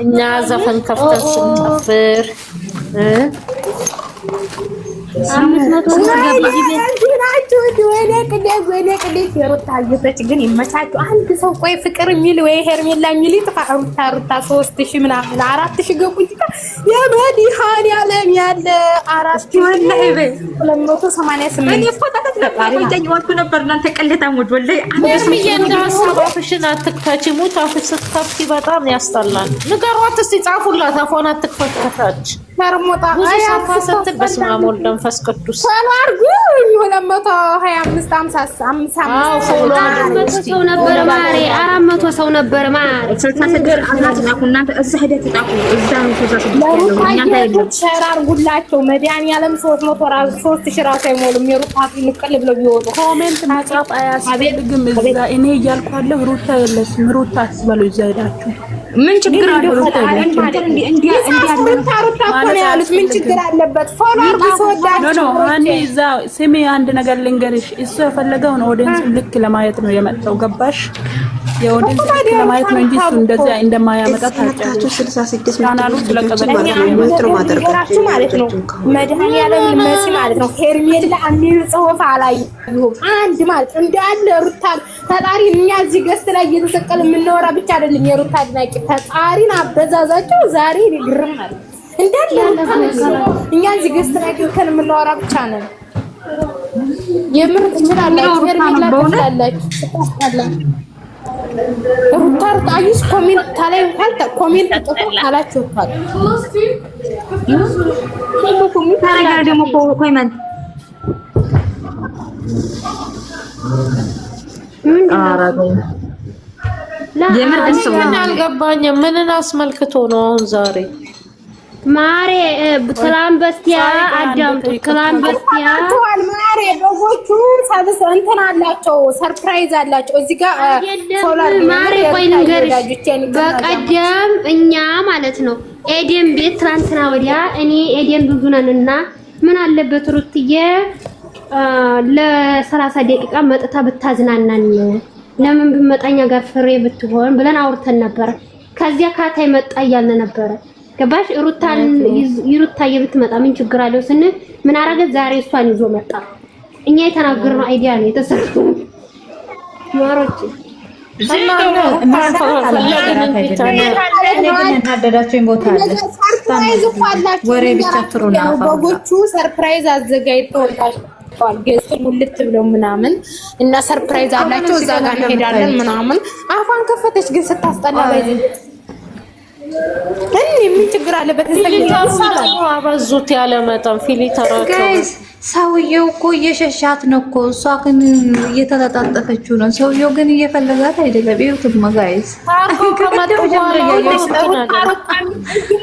እኛ ዘፈን ከፍተን ስንጨፍር ግን ይመቻችሁ። አንድ ሰው ቆይ ፍቅር የሚል ወይ ሄርሜላ የሚል ሩታ 3000 ምናምን 4000 ገቡ እንጂ የመድኃኒዓለም ያለ 4000 ወላሂ በይ 288 እኔ እኮ ተከታታይ ነበር። እናንተ ቀለታሞች ወላሂ አፍሽን አትክፈቺ። ሙት አፍሽ ስትከፍቺ በጣም ያስጠላል። ንገሯት እስኪ ጻፉላት። አፏን አትክፈት ከታች ተርሞጣ አያፋ ስትል በስመ አብ ወወልድ ወመንፈስ ቅዱስ ሰላርጉ 225 50 ሰው ነበር ማሬ 400 ሰው ነበር ማሬ ተሰገር አላዝናኩ እናንተ እዛ ሄደት ይጣቁ እዛ ነው ተሰራርጉላቸው መድኃኒዓለም 300000 ራሱ አይሞሉም። የሩታፊ ንቀል ብለው ቢወጡ ኮሜንት መጻፍ አያስፈልግም። እዛ እኔ እያልኳለሁ ሩታ የለሽም ሩታ አስበሉ። እዛ ሄዳችሁ ምን ችግር አለው? ሩታ ያሉት ምን ችግር አለበት? ፎሎወር ቢወዳቸው እኔ እዛ ስሜ አንድ ነገር ልንገርሽ፣ እሱ የፈለገውን ኦዲየንስ ልክ ለማየት ነው የመጣው። ገባሽ? የኦዲየንስ ልክ ለማየት ነው እንጂ እሱ እንደዚያ እንደማያመጣ ታውቂያለሽ። 66 ቻናሉ ስለቀበለ ነገራችሁ ማለት ነው። መድኃኒዓለም መሲ ማለት ነው። ሄርሜላ የሚል ጽሑፍ አላየሁም። አንድ ማለት እንዳለ ሩታ ፈጣሪ እኛ እዚህ ገስት ላይ እየተሰቀለ የምናወራ ብቻ አይደለም። የሩታ አድናቂ ፈጣሪን አበዛዛቸው ዛሬ ይግርም ማለት እንዳለ እኛ እዚህ ገስት ላይ የምናወራ ብቻ ነን። የምር ትችላላችሁ። ሄርሜላ ትችላላችሁ። ሩታ አይስ ኮሜንት ታላይ እንኳን ኮሜንት ጥቁ ካላችሁ እንኳን ታዲያ ደግሞ ኮሜንት የምር አልገባኝም። ምንን አስመልክቶ ነው አሁን ዛሬ ማሬ? ትላንት በስቲያ አዳምጡ። ትላንት በስቲያ ማሬ በጎቹ ሰብስ እንትን አላቸው፣ ሰርፕራይዝ አላቸው እዚህ ጋር ሶላር ማሬ። ቆይ ልንገርሽ፣ በቀደም እኛ ማለት ነው ኤደን ቤት ትላንትና ወዲያ እኔ ኤደን ብዙ ነንና ምን አለበት ሩትዬ ለ30 ደቂቃ መጥታ ብታዝናናን ለምን ብመጣኛ ጋር ፍሬ ብትሆን ብለን አውርተን ነበር። ከዚያ ካታይ መጣ እያልን ነበር። ገባሽ? ሩታዬ ብትመጣ ምን ችግር አለው ስንል ምን አረገ? ዛሬ እሷን ይዞ መጣ። እኛ የተናገርነው አይዲያ ነው የተሰራው። ማሮች በጎቹ ሰርፕራይዝ አዘጋጅተውላቸዋል። ገዝቶ ሙልት ብለው ምናምን እና ሰርፕራይዝ አላቸው። እዛ ጋር እንሄዳለን ምናምን። አፏን ከፈተች ግን ስታስጠላ ባይዘ ምን ችግር አለበት? አበዙት ያለ መጠን ፊሊተራቸው። ሰውየው እኮ እየሸሻት ነው እኮ እሷ ግን እየተለጣጠፈችው ነው። ሰውየው ግን እየፈለጋት አይደለም። ይሁትማ ጋይስ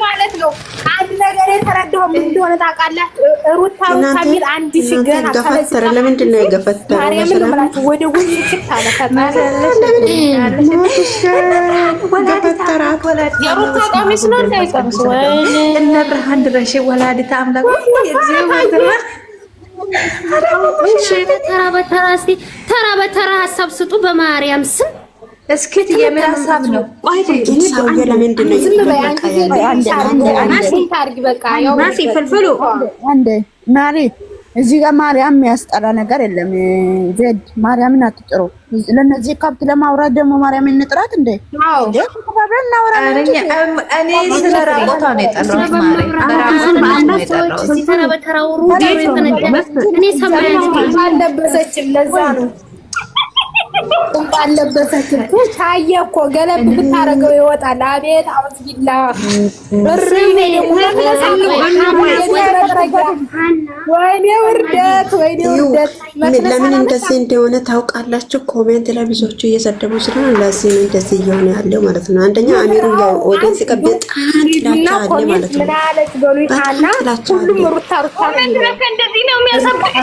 ማለት ነው። አንድ ነገር የተረዳው ምን እንደሆነ ታውቃላችሁ? ሩታ ሚል አንድ ሲገና ገፈተረ። ለምንድን ነው የገፈተረው? ማርያምን ማለት ወደ ጉድ ይችላል። ገፈተራት የሩታ ቀሚስ ነው እንዳይቀምስ ወይ እነ ብርሃን ድረሽ ወላዲተ አምላክ ተራ በተራ ሀሳብ ስጡ። በማርያም ስም እስኪ የምን ሀሳብ ነው? ለምንድን ነው ማሪ እዚህ ጋር ማርያም የሚያስጠራ ነገር የለም። ዜድ ማርያምን አትጥሩ። ለነዚህ ከብት ለማውራት ደግሞ ማርያም እንጥራት እንዴ? አዎ እኔ ስለራቆታ ነው የጠራሁት። አለበሰችም ለዛ ነው አለበሰችም። ታየ እኮ ገለብ ብታረገው ይወጣል። አቤት አውዝ ቢላ ወይኔ ውርደት፣ ወይኔ ውርደት። ለምን እንደዚህ እንደሆነ ታውቃላችሁ? ኮሜንት ላይ ብዙዎቹ እየሰደቡ ስለሆነ ለዚህ ነው እንደዚህ እየሆነ ያለው ማለት ነው። አንደኛ አሚሩ ያው ኦዲየንስ ቀበጥ ጥላቻ አለ ማለት ነው። ምናለች በሉ ይታና ሁሉም ሩታ እንደዚህ ነው የሚያሰብኩት።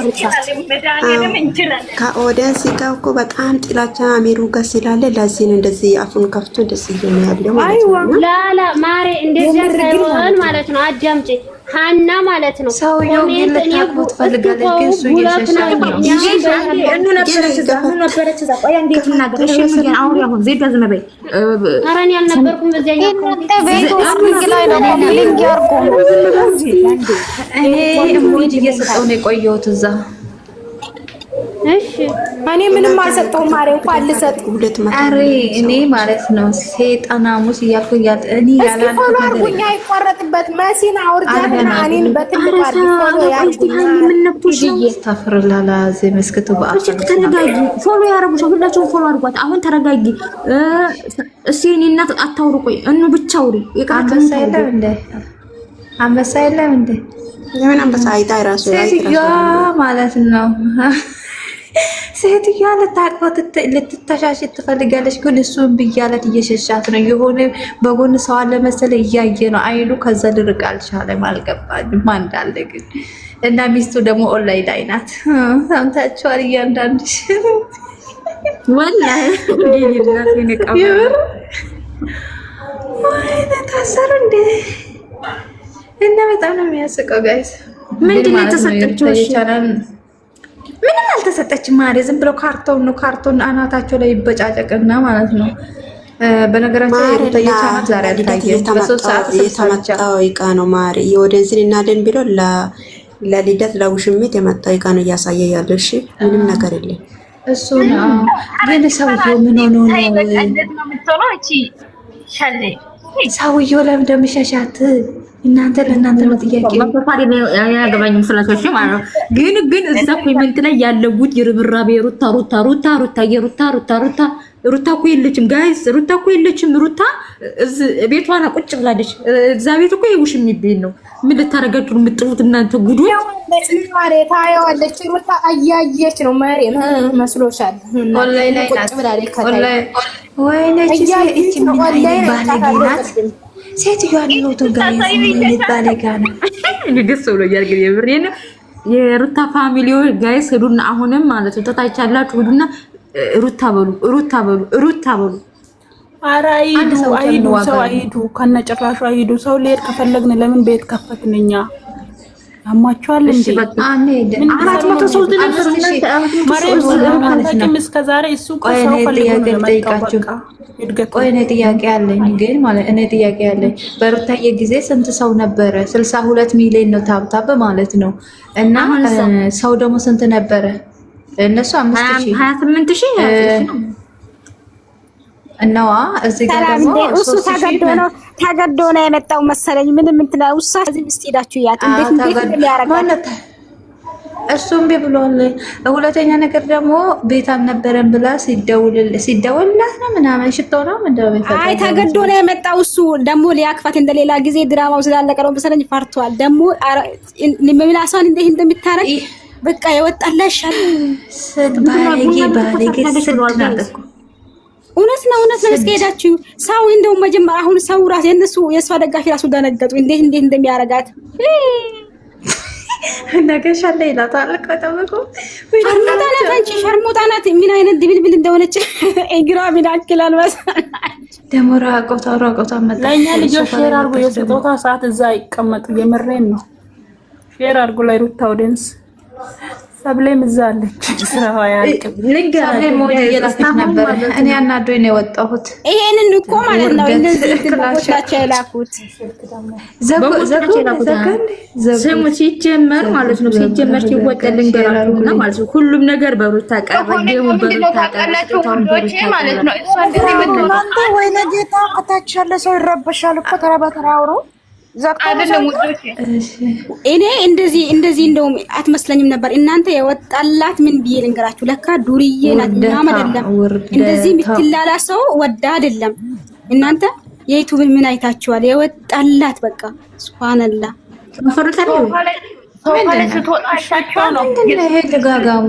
ከኦዲየንስ ጋር እኮ በጣም ጥላቻ አሚሩ ጋር ስላለ ለዚህ ነው እንደዚህ አፉን ከፍቶ እንደዚህ እየሆነ ያለው ማለት ነው። ላላ ማሬ እንደዚህ ሳይሆን ማለት ነው። አዳምጪ ሀና ማለት ነው። ሰውየው ግን ልታቅቦት ፈልጋለች፣ ግን እሱ እየሸሻት ነው። እኑ ነበረች እዛ። ቆይ እንዴት እናገር? እሺ ምን አሁን ያሁን ዜድ ዝም በይ። ኧረ እኔ አልነበርኩም በዚያኛው እኔ ሙድ እየሰጠው ነው የቆየሁት እዛ። እሺ እኔ ምንም አልሰጠሁም። ማርያም እንኳን ልሰጥ አሬ እኔ ማለት ነው ሰይጣናሙስ እያልኩ እኔ ያላልኩት ነገር አርጉኛ ይቆረጥበት መሲና አውርጃትና እኔን በትልቁ አርጉ ፎሎ ያርጉኛ ምን ነብሽ ተፈረላላ ዘመስከቱ በአፍ ተረጋጊ። ፎሎ ያረጉሽ ሁላችሁም ፎሎ አድርጓት። አሁን ተረጋጊ። እሺ እኔ እናት አታውሩ። ቆይ እኑ ብቻ አውሪ። አንበሳ የለም እንደ አንበሳ የለም እንደ የምን አንበሳ አይታ ራሱ ያ ማለት ነው። ሴትዮዋ ልታቅፋት ልትተሻሽ ትፈልጋለች፣ ግን እሱን ብያለት እየሸሻት ነው። የሆነ በጎን ሰው አለ መሰለኝ እያየ ነው አይሉ። ከዛ ልርቅ አልቻለም። አልገባኝም እንዳለ ግን እና ሚስቱ ደግሞ ኦንላይን ላይ ናት። ሰምታችኋል እያንዳንድሽ ወላሂ ታሰሩ እንደ እና በጣም ነው የሚያስቀው ጋይስ። ምንድን ነው የተሰጠችው? ምንም አልተሰጠችም። ማሪ ዝም ብለው ካርቶን ነው ካርቶን አናታቸው ላይ ይበጫጨቅና ማለት ነው። በነገራችን የሩታየቻናት ዛሬ አልታየም። በሶስት ሰዓት የተመጣው እቃ ነው ማሪ የወደንስን እና ደን ቢሎ ለልደት ለውሽሚት የመጣው እቃ ነው እያሳየ ያለው። እሺ ምንም ነገር የለም። እሱ ነው ግን ሰውዬው ምን ሆኖ ነው ሰውዬው ለምን እንደሚሸሻት እናንተ ለእናንተ ነው ጥያቄ። ማፈፋሪ ነው ያገባኝ መስላችሁ ማለት ነው። ግን እዛ ኮሜንት ላይ ያለው ጉድ ይርብራቤ ሩታ እኮ የለችም ጋይስ። ሩታ እኮ የለችም። ሩታ ቤቷን ቁጭ ብላለች። እዛ ቤት እኮ የውሽም የሚቤን ነው። ምን ልታረጋችሁ የምጥሩት እናንተ ጉዱ? ማሬ ታየዋለች። ሩታ አያየች ነው ማሬ መስሎሻል? ኦንላይን ላይ ናት። ወይኔ እቺ ምን ባለጌናት ሴትዮዋ ነው ጋይስ። ምን ባለጋ ነው? ንግስ ብሎ ያርገ የብሬን የሩታ ፋሚሊው ጋይስ ሄዱና አሁንም ማለት ነው ተታቻላችሁ ሄዱና ሩታ በሉ። ኧረ አይዱ ሰው አይዱ ከነጭራሹ አይዱ። ሰው ሊሄድ ከፈለግን ለምን ቤት ከፈትን እኛ? ያማችኋል እንዴ? በቃ አንሄድ 400 ሰው እስከ ዛሬ እሱ ሰው ፈልጎ ቆይ እኔ ጥያቄ አለኝ ግን ማለት እኔ ጥያቄ አለኝ። በሩታዬ ጊዜ ስንት ሰው ነበረ? 62 ሚሊዮን ነው ታብታብ ማለት ነው። እና ሰው ደግሞ ስንት ነበረ? እነሱ 28,000 እናዋ እዚህ ጋር ደግሞ እሱ ተገዶ ነው የመጣው መሰለኝ። ምንም እንትና ውሳ እዚህ እስቲ ሄዳችሁ ያት እንዴት እንደሚያረጋት እሱም ቢብሎል። ሁለተኛ ነገር ደግሞ ቤት አልነበረም ብላ ሲደውልላት ነው ምናምን ሽቶ ነው ምንድነው? አይ ተገዶ ነው የመጣው እሱ ደግሞ ሊያክፋት እንደሌላ ጊዜ ድራማው ስላለቀ ነው መሰለኝ ፈርቷል። ደግሞ ለሚላሳን እንዴት እንደሚታረቅ በቃ የወጣላሻል ባለጌ ስትናጠቁ እውነት ነው እስከሄዳችሁ ሰው እንደው መጀመሪያ አሁን ሰው ራስ የእሷ ደጋፊ ራሱ ደነገጡ። እንዴት እንደሚያረጋት ነገሻለ ይላታል። ከተመቆ ሸርሙጣ ናት። ምን አይነት ድብልብል እንደሆነች እግሯ ምን ያክላል መሰለኝ። ደግሞ ራቆታ መጣ። ለእኛ ልጆች ሼር አድርጉ። የስጦታ ሰዓት እዛ ይቀመጡ። የምሬን ነው። ሼር አድርጉ ላይ ሩታ ኦዲየንስ ሰብሌም እዛ አለች። ስራዋ ያልቅም ሰብሌም ወዲያስ ነበር። እኔ አናዶኝ ነው የወጣሁት። ይሄንን እኮ ማለት ነው እንደዚህ ትልቆቻቸው የላኩት ስሙ ሲጀመር ማለት ነው። ሲጀመር ሲወጣል እንገራሉና ማለት ነው። ሁሉም ነገር በሩታ ቀረገው በሩታ ቀረገው ማለት ነው። እሷ እንደዚህ ብትሆን አንተ ወይኔ ጌታ አታች ያለ ሰው ይረበሻል እኮ ተራ በተራ አውሮ እኔ እንደዚህ እንደውም አትመስለኝም ነበር። እናንተ የወጣላት ምን ብዬ ልንገራችሁ? ለካ ዱርዬ ናት። ምናምን አይደለም እንደዚህ የምትላላ ሰው ወዳ አይደለም። እናንተ የዩቲዩብን ምን አይታችኋል? የወጣላት በቃ ሱብሃንአላህ መፈረታችሁ ነው ይሄ ተጋጋሙ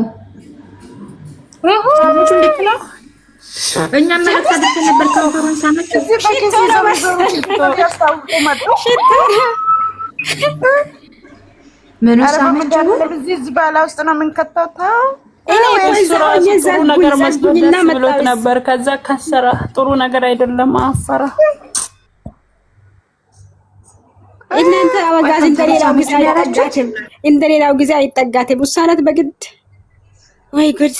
እኛ መለከት ነበር ካንፈረንስ አመጣ ምን ሳመጣው እዚህ ባላ ውስጥ ነው የምንከተው። ጥሩ ነገር መስሎት ነበር። ከዛ ከሰራ ጥሩ ነገር አይደለም። አፈራ እናንተ አበጋዝ እንደሌላው ጊዜ አይጠጋትም። ውሳነት በግድ ወይ ጉድ።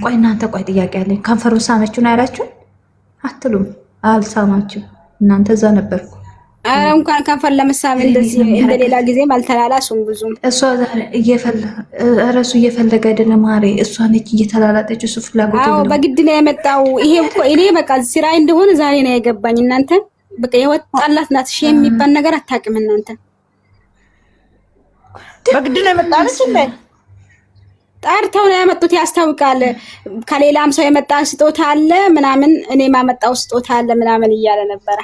ቆይ እናንተ ቆይ ጥያቄ አለኝ። ከንፈሩን ሳመችው ነው ያላችሁ አትሉም? አልሳማችሁ እናንተ እዛ ነበርኩ። አረ እንኳን ከንፈር ለመሳም እንደዚህ እንደሌላ ጊዜም አልተላላሱም ብዙም። እሷ እሱ እየፈለገ አይደለም ማሬ፣ እሷ ነች እየተላላጠች እሱ ፍላጎት ነው። አዎ በግድ ነው የመጣው። ይሄ እኮ እኔ በቃ ስራዬ እንደሆነ ዛሬ ነው የገባኝ። እናንተ በቃ የወጣላት ናት የሚባል ነገር አታውቅም እናንተ። በግድ ነው የመጣለች እንዴ? ጠርተው ነው ያመጡት። ያስታውቃል። ከሌላም ሰው የመጣ ስጦታ አለ ምናምን፣ እኔ ማመጣው ስጦታ አለ ምናምን እያለ ነበረ።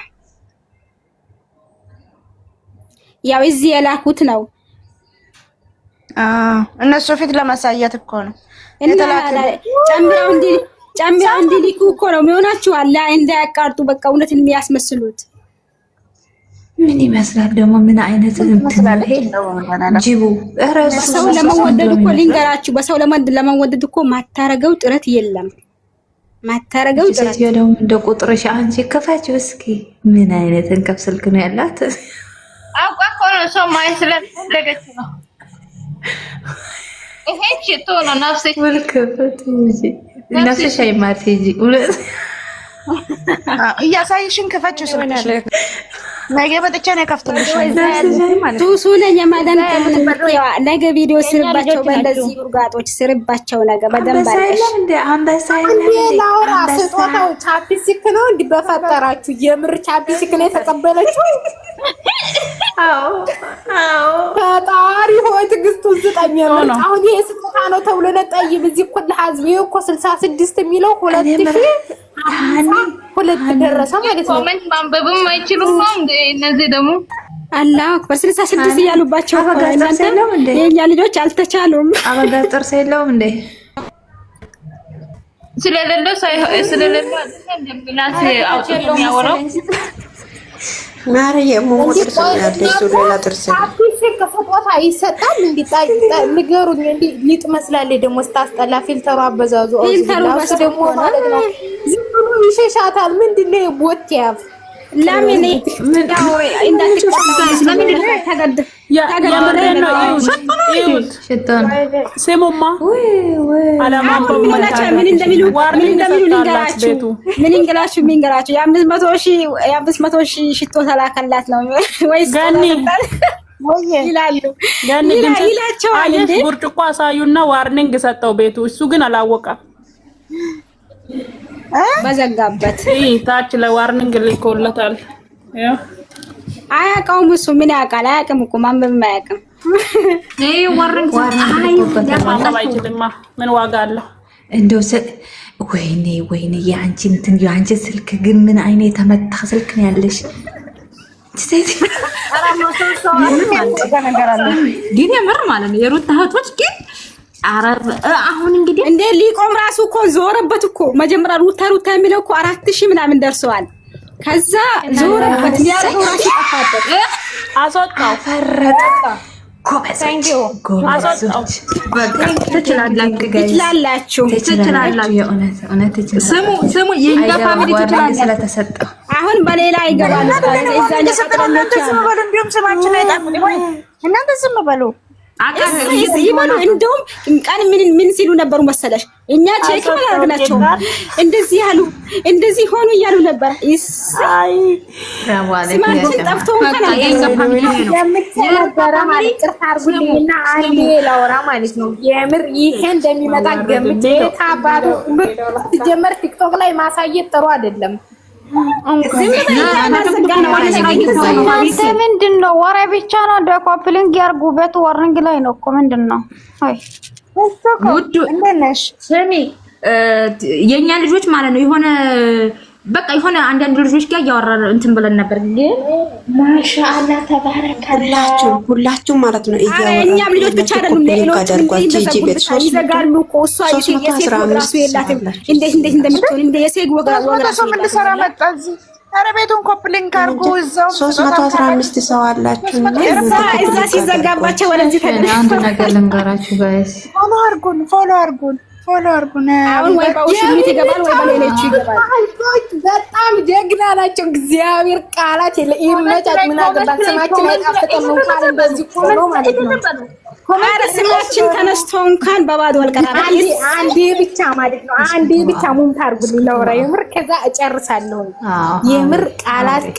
ያው እዚህ የላኩት ነው እነሱ ፊት ለማሳየት እኮ ነው። ጨምረው እንዲልኩ እኮ ነው የሚሆናችሁ አለ እንዳያቃርጡ በቃ እውነትን የሚያስመስሉት። ምን ይመስላል ደግሞ? ምን አይነት ጅቡ በሰው ለመወደድ እኮ ልንገራችሁ፣ በሰው ለመወደድ እኮ ማታረገው ጥረት የለም። ማታረገው ጥረት ደግሞ እንደ ቁጥርሽ አንቺ ከፋችሁ እስኪ። ምን አይነት እንከፍ ስልክ ነው ያላት? አውቃ እኮ ነው ሰው ማየት ስለፈለገች ነው። ይሄ ሽቶ ነው ነፍስሽ ወልከፈት እንጂ ነፍስሽ አይማት እንጂ እያሳይሽን ከፈችው ስልክሽ ነገ በጥቻ ነው ከፍተልሽ ቱሱ ነኝ ማዳን ነገ ቪዲዮ ስርባቸው በእንደዚህ ጉርጋጦች ስርባቸው ነገ በደንብ አለሽ እንደ አንበሳ ላውራ ስጦታው ቻፕስቲክ ነው እንዴ? በፈጠራችሁ የምር ቻፕስቲክ ነው የተቀበለችው? አዎ ፈጣሪ ሆይ ትግስቱን ስጠኝ። አሁን ይሄ ስጦታ ነው ተብሎ ለጠይብ እዚህ እኮ ለሐዝብ እኮ 66 የሚለው 2000 ደረሰ ማለት ነው። ኮሜንት ማንበብም አይችሉም ነው እንዴ እነዚህ ደግሞ? አላህ አክበር 66 እያሉባቸው የኛ ልጆች አልተቻሉም። አበጋዝ ጥርስ የለውም እንዴ? ስለሌለው ስለሌለው እንደምናስ አውጥቶ የሚያወራው ማርዬ ሞሞት ያለሽ ሌላ ጥርስ ከፎታ ይሰጣል። እንዲጣይ ንገሩኝ። እንዲ ሊጥ መስላለች ደግሞ ስታስጠላ። ፊልተሩ አበዛዙ ፊልተሩ ደግሞ ማለት ነው ዝም ብሎ ይሸሻታል። ምንድነው ቦት ያፍ ለምን ያው እንዳትቀጣስ ለምን ተገድ ያምረን ነው ይሁት ሽታን ሰሞማ አላማ ምን እንደሚሉ ልንገራችሁ። የ500 ሺህ ሽቶ ተላከላት ነው ወይስ ገኒ ይላሉ ይላቸዋል እንዴ? ብርጭቆ አሳዩና ዋርኒንግ ሰጠው ቤቱ። እሱ ግን አላወቀም። በዘጋበት ታች ለዋርኒንግ ልኮለታል። አያውቀውም እሱ ምን ያውቃል? አያውቅም እኮ ማንበብም አያውቅም። ዋርኒንግ አይችልማ ምን ዋጋ አለው? እንደው ወይኔ የአንቺ ስልክ ግን ምን አይነት የተመታ ስልክ ነው ያለሽ? ግን የምር ማለት ነው የሩታ እህቶች ግን አሁን እንግዲህ እንደ ሊቆም ራሱ እኮ ዞረበት እኮ መጀመሪያ ሩታ የሚለው እኮ 4000 ምናምን ደርሰዋል። ከዛ ዞረበት ሊያረው ራሱ ጠፋበት። አስወጣው ፈረጠ ጎበዞች በቃ ትችላላችሁ። ስሙ የኛ ፋሚሊ ትችላላችሁ ስለተሰጠው አሁን በሌላ ይገባሉ። እዛኛ ሰጥራለሁ እንዲሁም ስማችን አይጣፍጥ ወይ እናንተ ዝም በሉ ይበሉ። እንደውም ቀን ምን ሲሉ ነበሩ መሰለሽ? እኛ ቼክ ማድረግናቸው እንደዚህ ያሉ እንደዚህ ሆኑ እያሉ ነበር። ይሳይ ስማችን ጠፍቶ አርጉልኝና አንዴ ላወራ ማለት ነው። የምር ይሄ እንደሚመጣ ገምቼ ታባዱ ጀመር ቲክቶክ ላይ ማሳየት ጥሩ አይደለም። ምንድን ነው ወሬ ብቻ ነው። እንደ ኮፕሊንግ ያርጉበት ዋርኒንግ ላይ ነው እኮ ምንድን ነው? አይ ውዱ ስሚ የኛ ልጆች ማለት ነው የሆነ አንዳንድ ልጆች ጋር እያወራን እንትን ብለን ነበር። ግን ማሻአላ ተባረከላችሁ ሁላችሁም ማለት ነው። እኛም ልጆች ብቻ አይደሉም ሌሎች ይዘጋሉ እኮ እሷ የሴት የላትም። እንዴት እንደምትሆን እንደ የሴት ወጋ ምን ልሰራ መጣ እዚህ? ኧረ ቤቱን ኮፕሊንግ አድርጉ። እዛው 315 ሰው አላችሁ። እዛ ሲዘጋባቸው ወደዚህ አንድ ነገር ልንገራችሁ ጋይስ፣ ፎሎ አድርጉን ፎሎ አርጉና አሁን ወይ በውሽሚት ይገባል ወይ በሌሎቹ ይገባል። በጣም ጀግና ናቸው። እግዚአብሔር ቃላት የለ ይመጫት ምን አገባት ስማችን አይጣፍጥም እንኳን እንደዚህ ቆሎ ማለት ነው። ኧረ ስማችን ተነስቶ እንኳን በባዶ አልቀረም። አንዴ ብቻ ማለት ነው። አንዴ ብቻ ሙምት አርጉልኝ ለወራ የምር ከዛ እጨርሳለሁ። የምር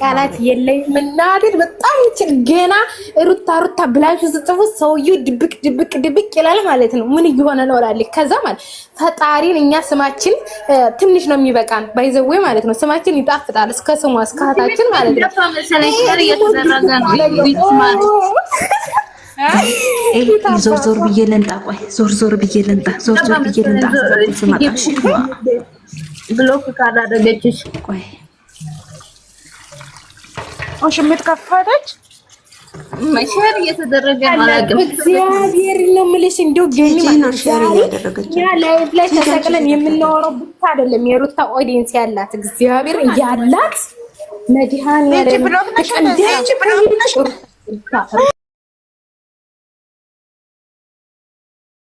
ቃላት የለኝ ምናድል በጣም ገና ሩታ ብላችሁ ጽፉ ሰውዬው ድብቅ ይላል ማለት ነው። ምን እየሆነ ነው እላለሁ። ከዛ ማለት ፈጣሪን እኛ ስማችን ትንሽ ነው የሚበቃን ባይዘው ማለት ነው። ስማችን ይጣፍጣል እስከ ስሟ እስከ ሀታችን ማለት ነው። ዞር ብዬ ልንጣ። ቆይ ዞር ብዬ ልንጣ። ስማታሽ ብሎክ ካላደረገችሽ ቆይ ሽምት ከፈተች መሸር እየተደረገ ማለት እግዚአብሔር ነው የምልሽ። እንደው ገኒ ማለት ያ ላይቭ ላይ ተሰቅለን የምናወራው ብቻ አይደለም የሩታ ኦዲየንስ ያላት እግዚአብሔር ያላት መድሃኒያ